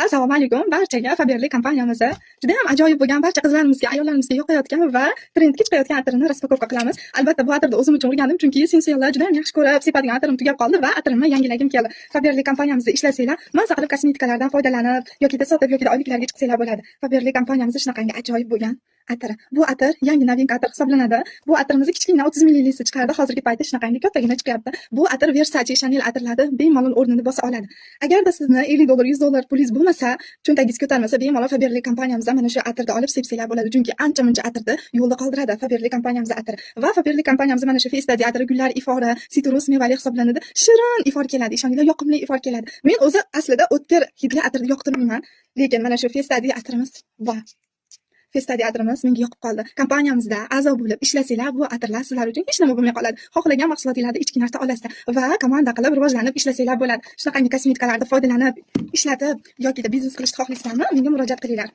Assalomu alaykum barchaga. Faberli kompaniyamizni juda ham ajoyib bo'lgan barcha qizlarimizga, ayollarimizga yoqayotgan va trendga chiqayotgan atirni raspakovka qilamiz. Albatta bu atirni o'zim uchun urgandim, chunki sensiylar juda ham yaxshi ko'rib, sepadigan atirim tugab qoldi va atirimni yangilagim keldi. Faberli kompaniyamizda ishlasanglar, maza qilib kosmetikalardan foydalanib yoki sotib yoki oyliklarga chiqsanglar bo'ladi. Faberli kompaniyamizda shunaqangi ajoyib bo'lgan atir. Bu atir yangi novinka atir hisoblanadi. Bu atirimizni kichkina 30 ml chiqardi. Hozirgi paytda shunaqangi kattagina chiqyapti. Bu atir Versace, Chanel atirlari bemalol o'rnini bosa oladi. Agarda sizni $50, $100 pulingiz bo'lmasa, cho'ntagingiz ko'tarmasa, bemalol Faberli kompaniyamizdan mana shu atirni olib sepsanglar bo'ladi. Chunki ancha-muncha atirni yo'lda qoldiradi Faberli kompaniyamizning atiri. Va Faberli kompaniyamizda mana shu Fiesta atiri gullar ifori, sitrus mevali hisoblanadi. Shirin ifor keladi, ishoninglar, yoqimli ifor keladi. Men o'zi aslida o'tkir hidli atirni yoqtirmayman, lekin mana shu Fiesta atirimiz bor. Fiesta atirimiz menga yoqib qoldi. Kompaniyamizda a'zo bo'lib ishlasanglar, bu atirlar sizlar uchun hech nima bo'lmay qoladi. Xohlagan mahsulotinglarni ichki narxda olasizlar va komanda qilib rivojlanib ishlasanglar bo'ladi. Shunaqangi kosmetikalardan foydalanib, ishlatib yoki biznes qilishni xohlaysizlarmi? Menga murojaat qilinglar.